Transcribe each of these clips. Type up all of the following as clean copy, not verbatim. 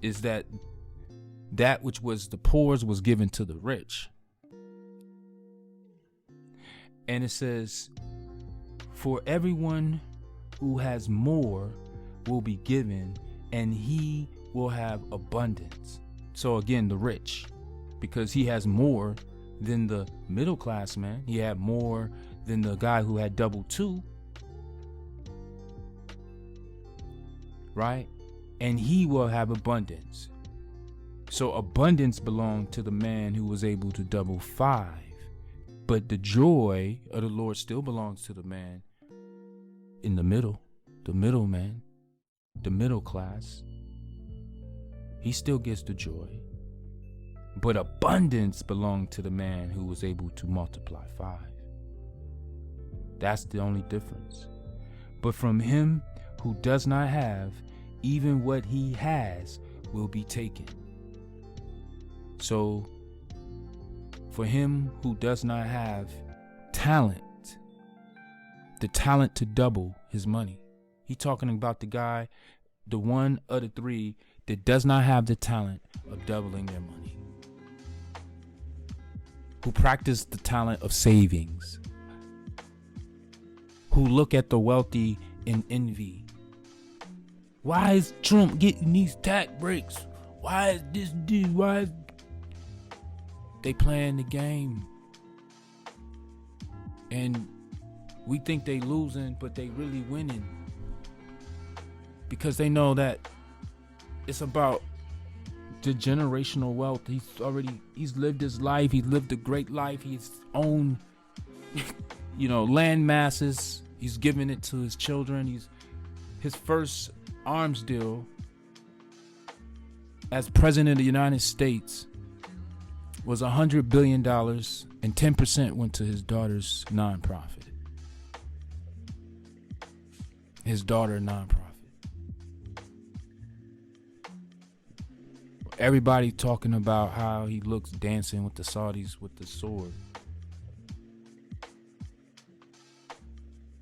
is that which was the poor's was given to the rich. And it says, for everyone who has more will be given, and he will have abundance. So again, the rich, because he has more than the middle class man. He had more than the guy who had double two. Right? And he will have abundance. So abundance belonged to the man who was able to double 5. But the joy of the Lord still belongs to the man in the middle man, the middle class. He still gets the joy. But abundance belonged to the man who was able to multiply 5. That's the only difference. But from him who does not have, even what he has will be taken. So, for him who does not have talent, the talent to double his money. He's talking about the guy, the one of the 3 that does not have the talent of doubling their money. Who practice the talent of savings. Who look at the wealthy in envy. Why is Trump getting these tax breaks? Why is this dude? Why is... They playing the game. And we think they losing, but they really winning. Because they know that it's about the generational wealth. He's lived his life. He's lived a great life. He's owned, land masses. He's given it to his children. His first arms deal as president of the United States was $100 billion, and 10% went to his daughter's nonprofit. His daughter nonprofit. Everybody talking about how he looks dancing with the Saudis with the sword.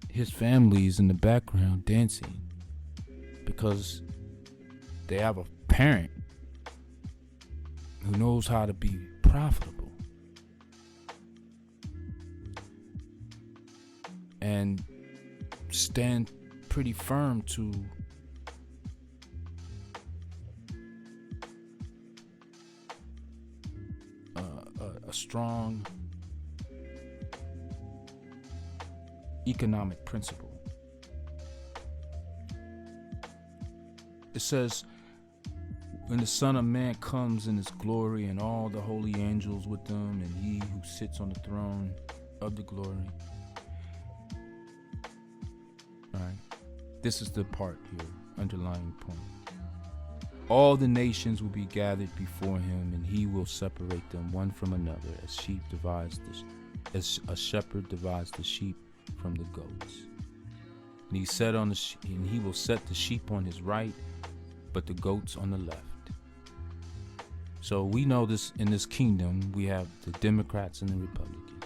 His family's in the background dancing because they have a parent who knows how to be profitable and stand pretty firm to a strong economic principle. It says, when the Son of Man comes in his glory and all the holy angels with him, and he who sits on the throne of the glory. All right. This is the part here, underlying point. All the nations will be gathered before him, and he will separate them one from another, as a shepherd divides the sheep from the goats. And he will set the sheep on his right, but the goats on the left. So we know this in this kingdom, we have the Democrats and the Republicans.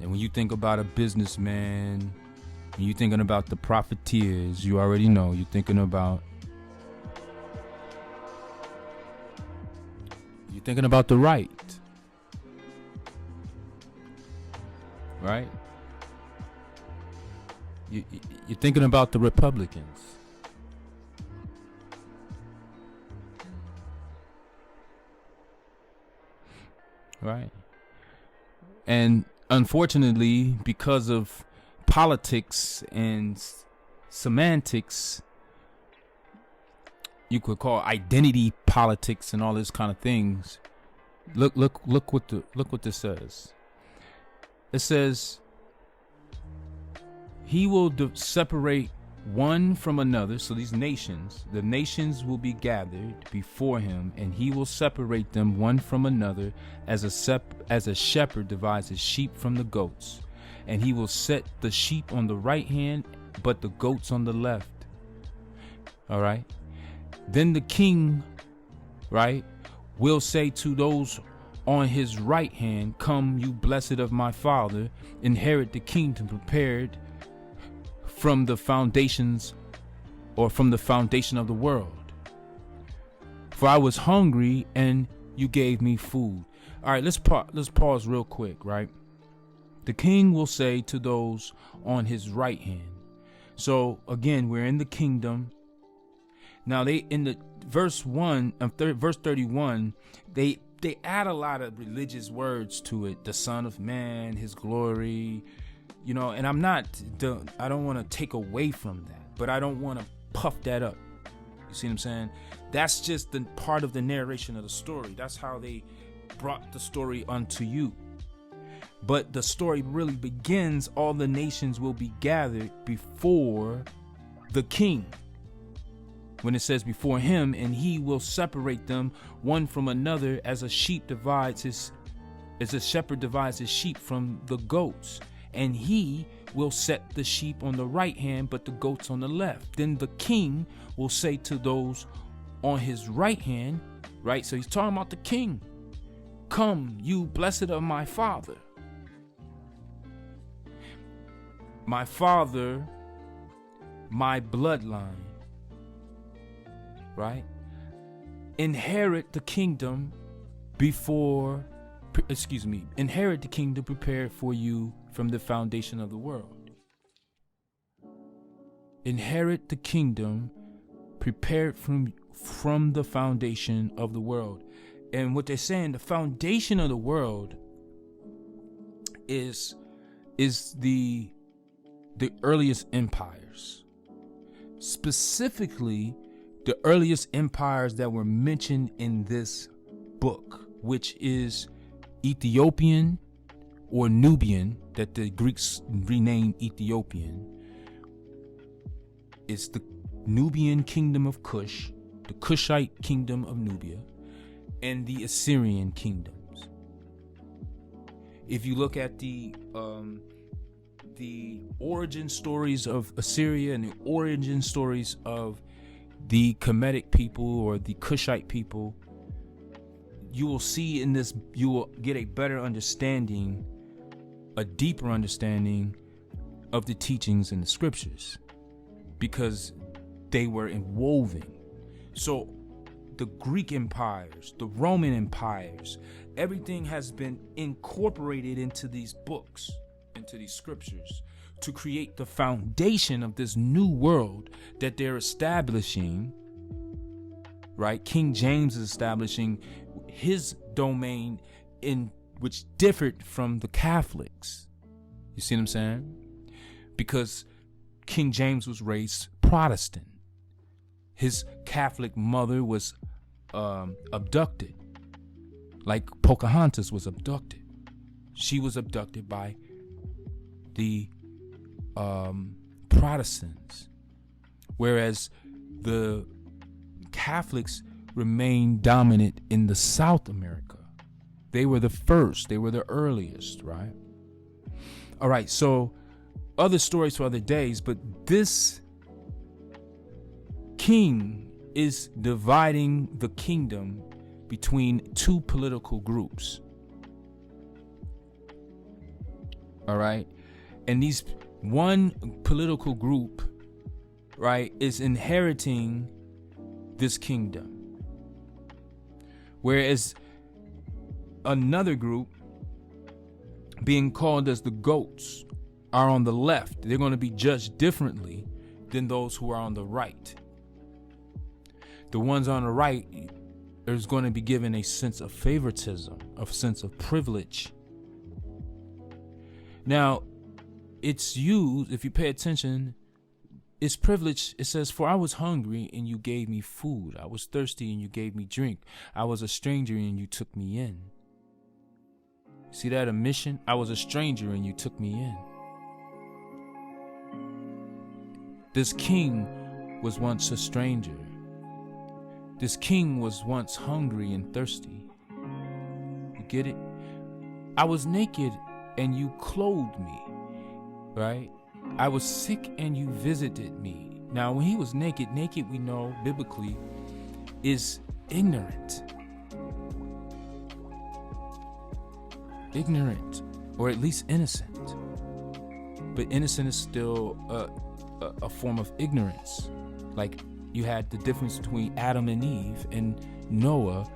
And when you think about a businessman, when you're thinking about the profiteers, you already know you're thinking about the right. Right? You're thinking about the Republicans. Right? And unfortunately, because of politics and semantics, you could call identity politics and all this kind of things. Look what this says. It says, he will separate one from another. So these nations, the nations will be gathered before him, and he will separate them one from another as a shepherd divides his sheep from the goats. And he will set the sheep on the right hand, but the goats on the left. All right. Then the king, right, will say to those on his right hand, come, you blessed of my father, inherit the kingdom prepared from the foundation of the world. For I was hungry and you gave me food. All right, let's pause real quick, right? The king will say to those on his right hand. So again, we're in the kingdom. Now they in the verse 31, they add a lot of religious words to it. The Son of Man, his glory, and I don't want to take away from that, but I don't want to puff that up. You see what I'm saying? That's just the part of the narration of the story. That's how they brought the story unto you. But the story really begins, all the nations will be gathered before the king. When it says before him, and he will separate them one from another as a shepherd divides his sheep from the goats. And he will set the sheep on the right hand, but the goats on the left. Then the king will say to those on his right hand, right? So he's talking about the king. Come, you blessed of my father. My father, my bloodline. Right? Inherit the kingdom inherit the kingdom prepared for you from the foundation of the world. Inherit the kingdom prepared from the foundation of the world. And what they're saying, the foundation of the world is the earliest empires. Specifically, the earliest empires that were mentioned in this book, which is Ethiopian or Nubian, that the Greeks renamed Ethiopian. It's the Nubian kingdom of Cush, the Cushite kingdom of Nubia, and the Assyrian kingdoms. If you look at the origin stories of Assyria and the origin stories of the Kemetic people or the Cushite people, you will see in this, you will get a better understanding, a deeper understanding of the teachings in the scriptures, because they were interwoven. So the Greek empires, the Roman empires, everything has been incorporated into these books, into these scriptures, to create the foundation of this new world that they're establishing, right? King James is establishing his domain, in which differed from the Catholics. You see what I'm saying? Because King James was raised Protestant. His Catholic mother was abducted, like Pocahontas was abducted. She was abducted by the Protestants, whereas the Catholics remained dominant in the South America. They were the first, they were the earliest, right? All right, so other stories for other days, but this king is dividing the kingdom between two political groups. All right, and these one political group, right, is inheriting this kingdom, whereas another group, being called as the goats, are on the left. They're going to be judged differently than those who are on the right. The ones on the right is going to be given a sense of favoritism, a sense of privilege. Now, it's used, if you pay attention, it's privilege. It says, for I was hungry and you gave me food. I was thirsty and you gave me drink. I was a stranger and you took me in. See that omission? I was a stranger and you took me in. This king was once a stranger. This king was once hungry and thirsty. You get it? I was naked and you clothed me, right? I was sick and you visited me. Now, when he was naked we know biblically is ignorant. Ignorant, or at least innocent. But innocent is still a form of ignorance. Like You had the difference between Adam and Eve and Noah.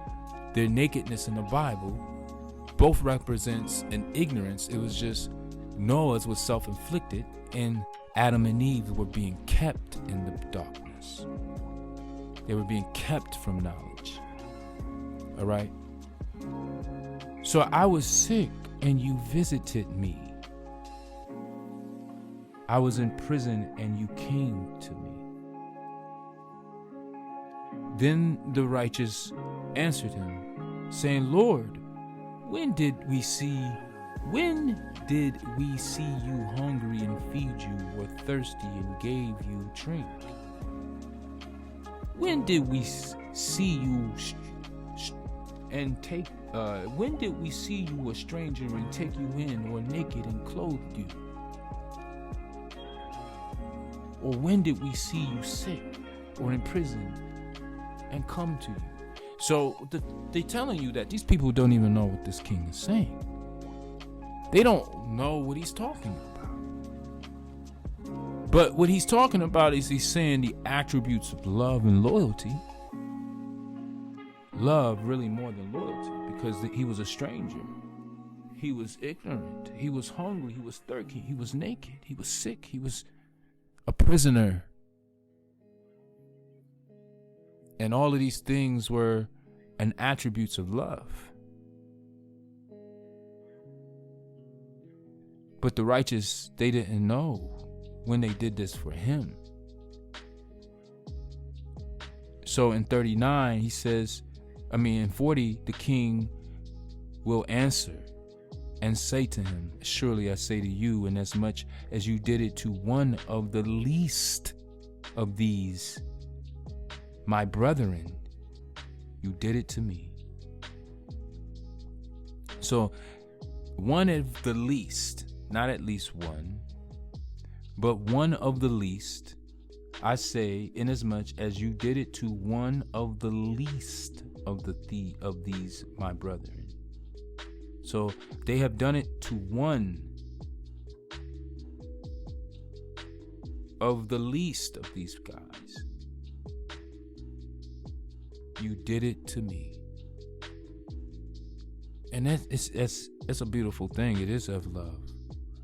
Their nakedness in the Bible both represents an ignorance. It was just Noah's was self-inflicted, and Adam and Eve were being kept in the darkness. They were being kept from knowledge. All right? So I was sick and you visited me. I was in prison and you came to me. Then the righteous answered him, saying, Lord, when did we see you hungry and feed you, or thirsty and gave you drink? When did we see you when did we see you a stranger and take you in, or naked and clothed you? Or when did we see you sick or in prison and come to you? So they're telling you that these people don't even know what this king is saying. They don't know what he's talking about. But what he's talking about is he's saying the attributes of love and loyalty. Love really more than loyalty, because he was a stranger. He was ignorant. He was hungry. He was thirsty. He was naked. He was sick. He was a prisoner. And all of these things were an attributes of love. But the righteous, they didn't know when they did this for him. So in 39, he says, in 40, the king will answer and say to him, surely I say to you, inasmuch as you did it to one of the least of these, my brethren, you did it to me. So one of the least, not at least one, but one of the least, I say, inasmuch as you did it to one of the least of these, my brethren. So they have done it to one of the least of these guys. You did it to me. And it's a beautiful thing. It is of love,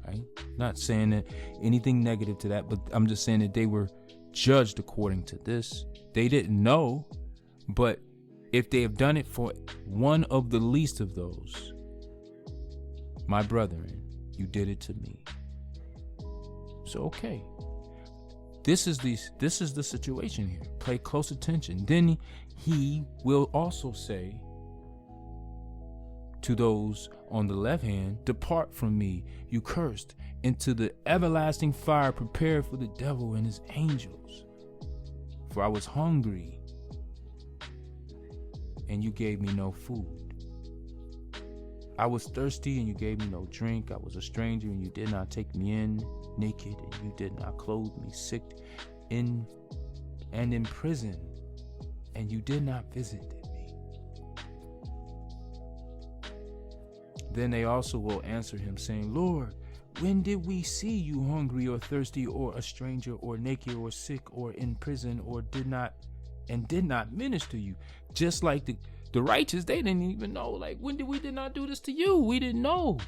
right? Not saying that anything negative to that, but I'm just saying that they were judged according to this. They didn't know, but if they have done it for one of the least of those, my brethren, you did it to me. So okay. This is the situation here. Pay close attention. Then he will also say to those on the left hand, depart from me, you cursed, into the everlasting fire prepared for the devil and his angels. For I was hungry, and you gave me no food. I was thirsty, and you gave me no drink. I was a stranger, and you did not take me in, naked, and you did not clothe me, sick, in prison, and you did not visit me. Then they also will answer him, saying, Lord, when did we see you hungry or thirsty or a stranger or naked or sick or in prison or did not minister you? Just like the righteous, they didn't even know. Like, when did we not do this to you? We didn't know.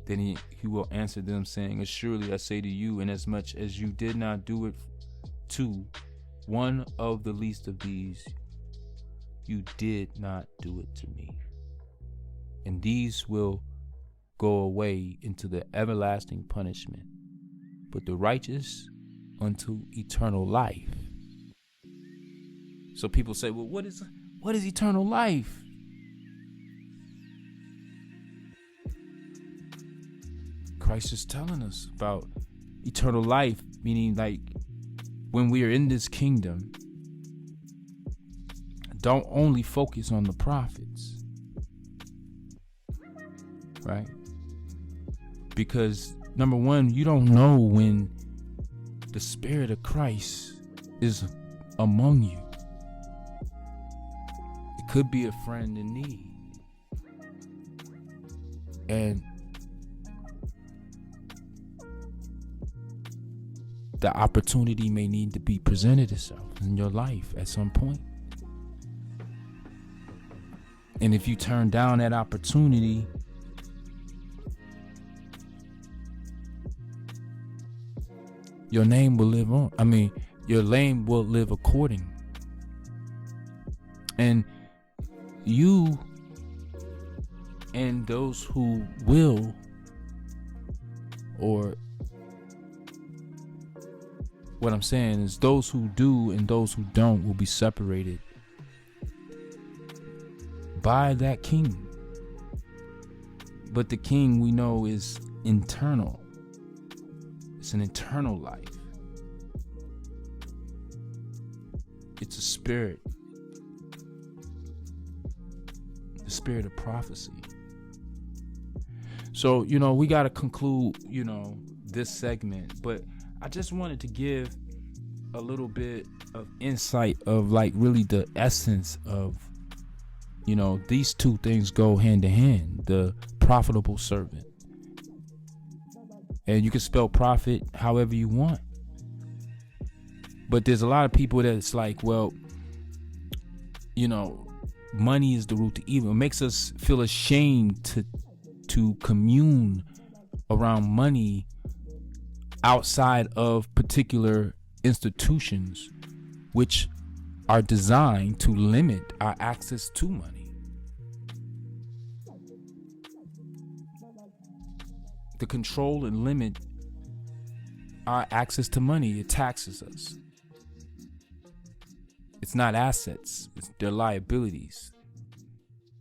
Then he will answer them, saying, surely I say to you, inasmuch as you did not do it to one of the least of these, you did not do it to me. And these will go away into the everlasting punishment, but the righteous unto eternal life. So people say, well, what is eternal life? Christ is telling us about eternal life, meaning like when we are in this kingdom, don't only focus on the prophets, right? Because number one, you don't know when the Spirit of Christ is among you. It could be a friend in need. And the opportunity may need to be presented itself in your life at some point. And if you turn down that opportunity, your name will live on. I mean, your name will live according. And you and those who will, or what I'm saying is those who do and those who don't will be separated by that king. But the king, we know, is internal. It's an eternal life. It's a spirit. The spirit of prophecy. So, we got to conclude, this segment. But I just wanted to give a little bit of insight of really the essence of, these two things go hand in hand. The profitable servant. And you can spell profit however you want. But there's a lot of people that's like, well, money is the root to evil. It makes us feel ashamed to commune around money outside of particular institutions, which are designed to limit our access to money. To control and limit our access to money, it taxes us. It's not assets, they're liabilities.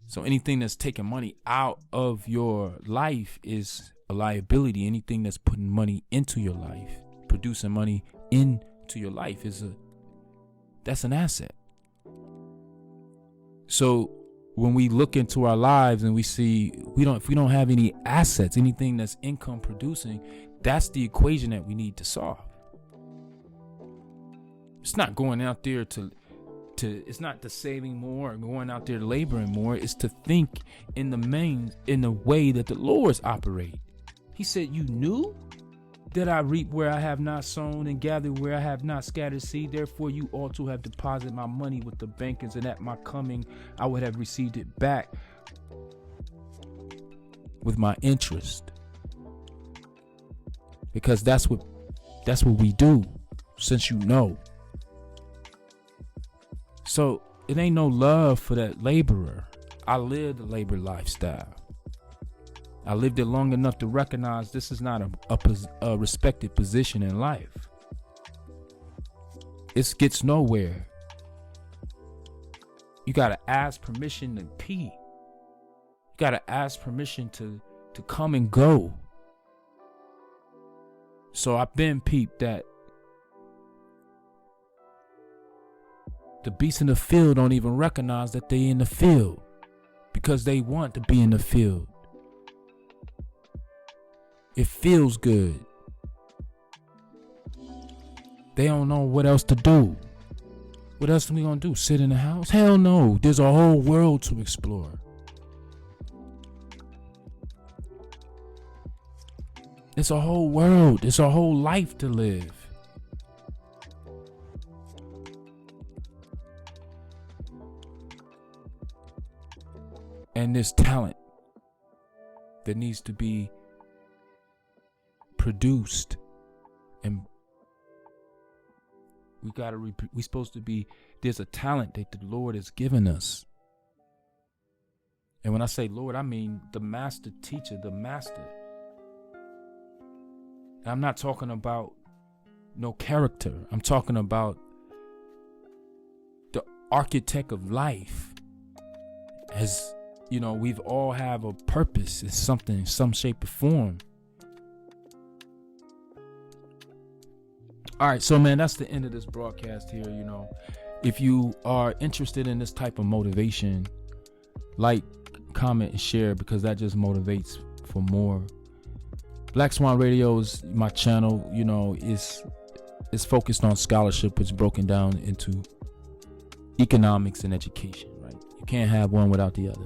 So anything that's taking money out of your life is a liability. Anything that's putting money into your life, producing money into your life, that's an asset. So when we look into our lives and we see if we don't have any assets, anything that's income producing, that's the equation that we need to solve. It's not going out there it's not the saving more or going out there laboring more. It's to think in the way that the Lord's operate. He said, you knew that I reap where I have not sown and gather where I have not scattered seed. Therefore, you ought to have deposited my money with the bankers, and at my coming, I would have received it back with my interest. Because that's what we do, since you know. So it ain't no love for that laborer. I lived the labor lifestyle. I lived it long enough to recognize this is not a respected position in life. It gets nowhere. You gotta ask permission to pee. You gotta ask permission to come and go. So I've been peeped that the beasts in the field don't even recognize that they in the field because they want to be in the field. It feels good. They don't know what else to do. What else are we gonna do? Sit in the house? Hell no. There's a whole world to explore. It's a whole world. It's a whole life to live. And there's talent that needs to be produced, and there's a talent that the Lord has given us. And when I say Lord, I mean the master teacher, the master. And I'm not talking about no character. I'm talking about the architect of life. As we've all have a purpose in something, some shape or form. All right, so man, that's the end of this broadcast here. If you are interested in this type of motivation, like, comment, and share, because that just motivates for more. Black Swan Radio is my channel. It's focused on scholarship. It's broken down into economics and education. Right? You can't have one without the other.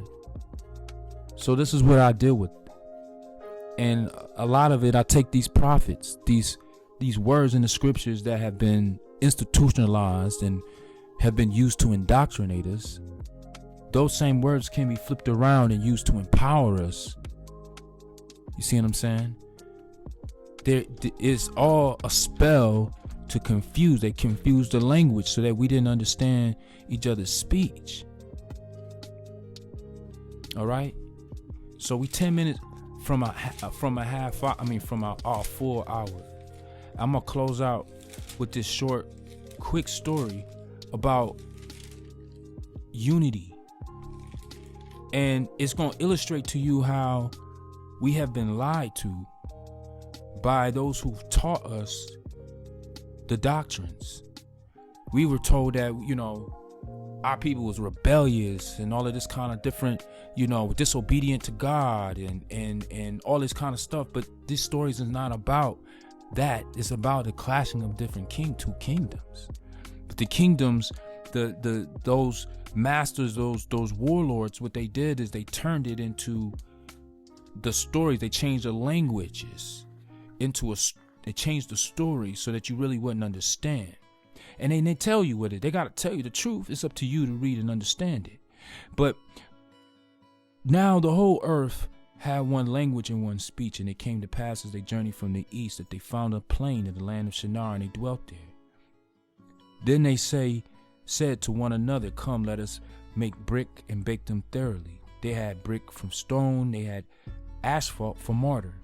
So this is what I deal with, and a lot of it, I take these prophets, these these words in the scriptures that have been institutionalized and have been used to indoctrinate us, those same words can be flipped around and used to empower us. You see what I'm saying? There is all a spell to confuse. They confused the language so that we didn't understand each other's speech. All right. So we 10 minutes from our full hour. I'm gonna close out with this short, quick story about unity, and it's gonna illustrate to you how we have been lied to by those who've taught us the doctrines. We were told that, our people was rebellious and all of this kind of different, disobedient to God and all this kind of stuff. But these stories is not about that. It's about the clashing of different two kingdoms. But the kingdoms, those masters, those warlords, what they did is they turned it into the stories. They changed the languages they changed the story so that you really wouldn't understand. And then they tell you with it. They got to tell you the truth. It's up to you to read and understand it. But now the whole earth had one language and one speech, and it came to pass as they journeyed from the east that they found a plain in the land of Shinar, and they dwelt there. Then they said to one another, "Come, let us make brick and bake them thoroughly." They had brick from stone. They had asphalt for mortar.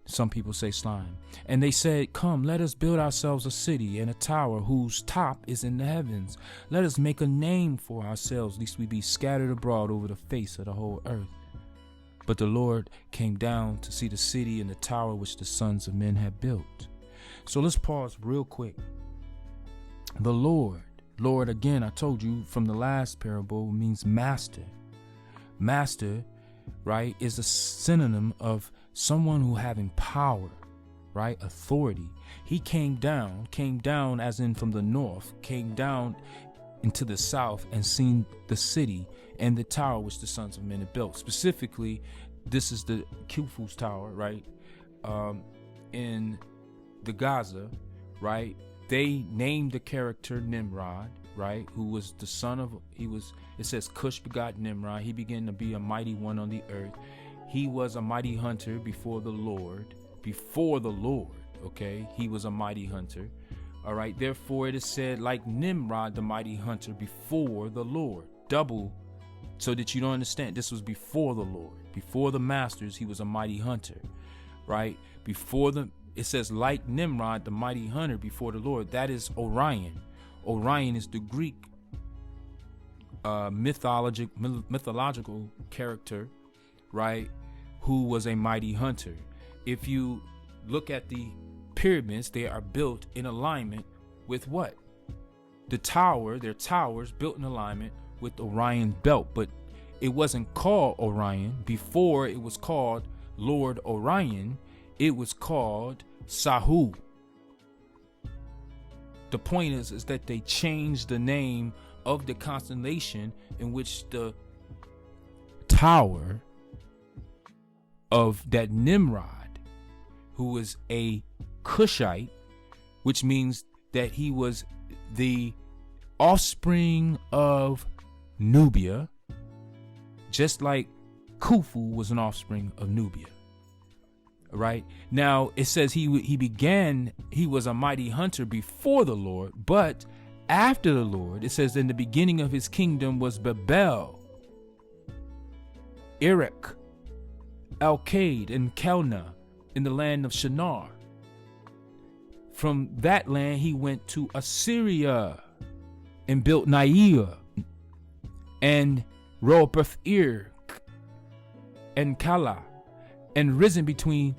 Some people say slime. And they said, "Come, let us build ourselves a city and a tower whose top is in the heavens. Let us make a name for ourselves, lest we be scattered abroad over the face of the whole earth." But the Lord came down to see the city and the tower which the sons of men had built. So let's pause real quick. The Lord, again, I told you from the last parable, means master. Master, right, is a synonym of someone who having power, right? Authority. He came down as in from the north, came down into the south and seen the city and the tower which the sons of men had built. Specifically, this is the Khufu's tower, right? In the Gaza, right? They named the character Nimrod, right? Who was the son of, it says Cush begot Nimrod. He began to be a mighty one on the earth. He was a mighty hunter before the Lord, okay? He was a mighty hunter, all right? Therefore, it is said, like Nimrod, the mighty hunter before the Lord. Double, so that you don't understand. This was before the Lord. Before the masters, he was a mighty hunter, right? It says, like Nimrod, the mighty hunter before the Lord. That is Orion. Orion is the Greek mythological character, right, who was a mighty hunter. If you look at the pyramids, they are built in alignment with what? Their towers built in alignment with Orion's belt. But it wasn't called Orion. Before it was called Lord Orion, it was called Sahu. The point is that they changed the name of the constellation in which the tower of that Nimrod, who was a Cushite, which means that he was the offspring of Nubia, just like Khufu was an offspring of Nubia. Right now, it says he was a mighty hunter before the Lord, but after the Lord, it says in the beginning of his kingdom was Babel, Erech, Alcade, and Kelna in the land of Shinar. From that land, he went to Assyria and built Naia and Roboth-ir and Kala, and risen between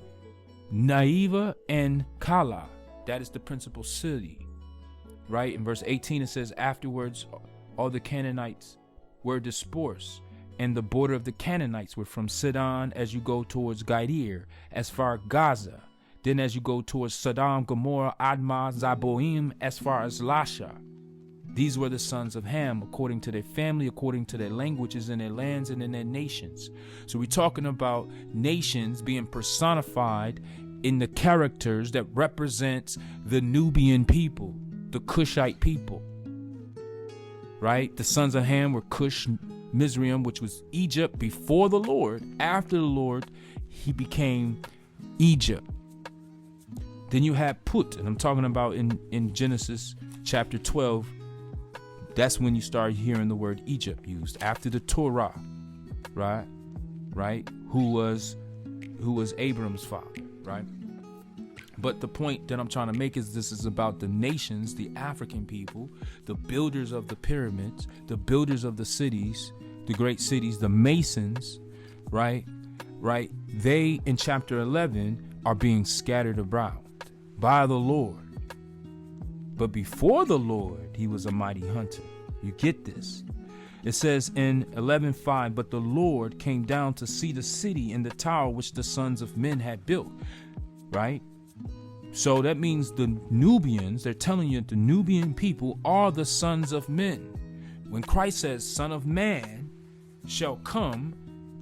Naivah and Kala. That is the principal city, right? In verse 18, it says, afterwards, all the Canaanites were dispersed, and the border of the Canaanites were from Sidon as you go towards Gaidir, as far as Gaza. Then as you go towards Sodom, Gomorrah, Admah, Zaboim, as far as Lasha. These were the sons of Ham, according to their family, according to their languages and their lands and in their nations. So we're talking about nations being personified in the characters that represents the Nubian people, the Cushite people, right? The sons of Ham were Cush, Mizraim, which was Egypt before the Lord. After the Lord, he became Egypt. Then you have Put, and I'm talking about in Genesis chapter 12. That's when you start hearing the word Egypt used after the Torah, right? Who was Abram's father, right? But the point that I'm trying to make is this is about the nations, the African people, the builders of the pyramids, the builders of the cities, the great cities, the masons, right? They, in chapter 11, are being scattered abroad by the Lord. But before the Lord, he was a mighty hunter. You get this? It says in 11:5, but the Lord came down to see the city and the tower which the sons of men had built, right? So that means the Nubians, they're telling you that the Nubian people are the sons of men. When Christ says, Son of Man shall come,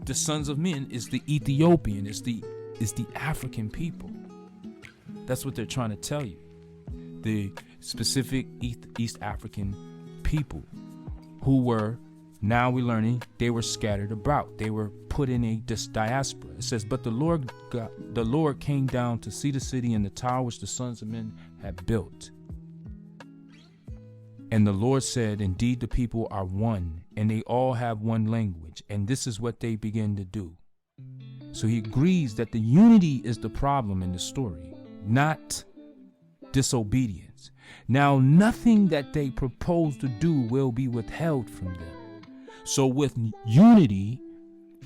the sons of men is the Ethiopian, is the African people. That's what they're trying to tell you. The specific East African people who were, now we're learning, they were scattered about. They were put in a diaspora. It says, but the Lord came down to see the city and the tower which the sons of men had built. And the Lord said, indeed, the people are one, and they all have one language. And this is what they begin to do. So he agrees that the unity is the problem in the story, not disobedience. Now, nothing that they propose to do will be withheld from them. So with unity,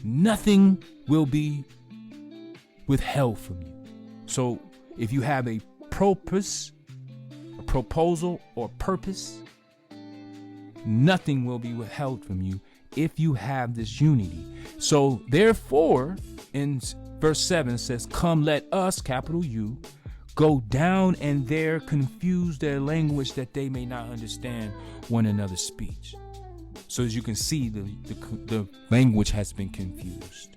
nothing will be withheld from you. So if you have a purpose, a proposal, or purpose, nothing will be withheld from you if you have this unity. So therefore, in verse 7 it says, come, let us, capital U, go down and there confuse their language that they may not understand one another's speech. So as you can see, the language has been confused,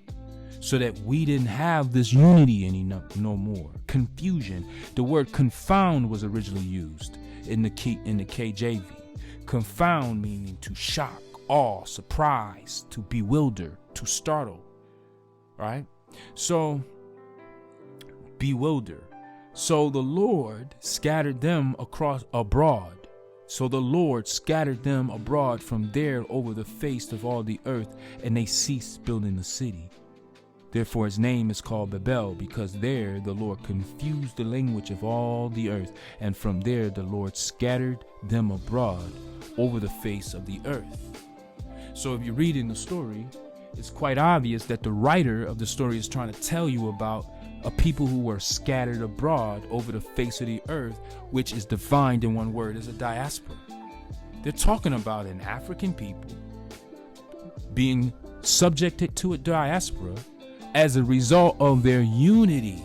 so that we didn't have this unity no more. Confusion. The word confound was originally used in the KJV. Confound meaning to shock, awe, surprise, to bewilder, to startle. Right? So bewilder. So the Lord scattered them abroad. So the Lord scattered them abroad from there over the face of all the earth, and they ceased building the city. Therefore his name is called Babel, because there the Lord confused the language of all the earth, and from there the Lord scattered them abroad over the face of the earth. So if you read in the story, it's quite obvious that the writer of the story is trying to tell you about a people who were scattered abroad over the face of the earth, which is defined in one word as a diaspora. They're talking about an African people being subjected to a diaspora as a result of their unity.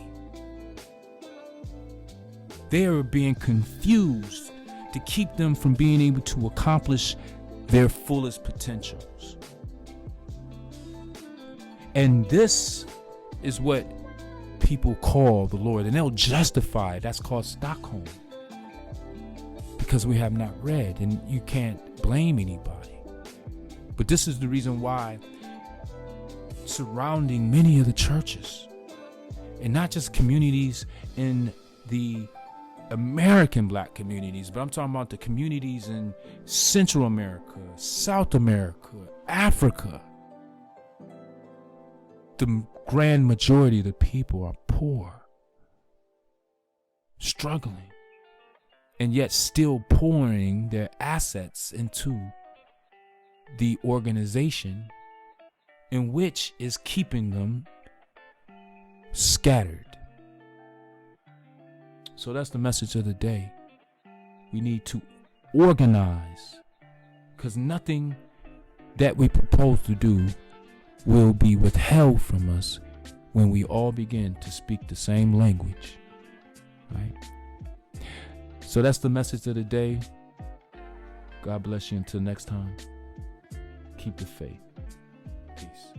They are being confused to keep them from being able to accomplish their fullest potentials. And this is what people call the Lord, and they'll justify it. That's called Stockholm, because we have not read, and you can't blame anybody. But this is the reason why surrounding many of the churches, and not just communities in the American black communities, but I'm talking about the communities in Central America, South America, Africa. The grand majority of the people are poor, struggling, and yet still pouring their assets into the organization in which is keeping them scattered. So that's the message of the day. We need to organize, because nothing that we propose to do will be withheld from us when we all begin to speak the same language, right? So that's the message of the day. God bless you until next time. Keep the faith. Peace.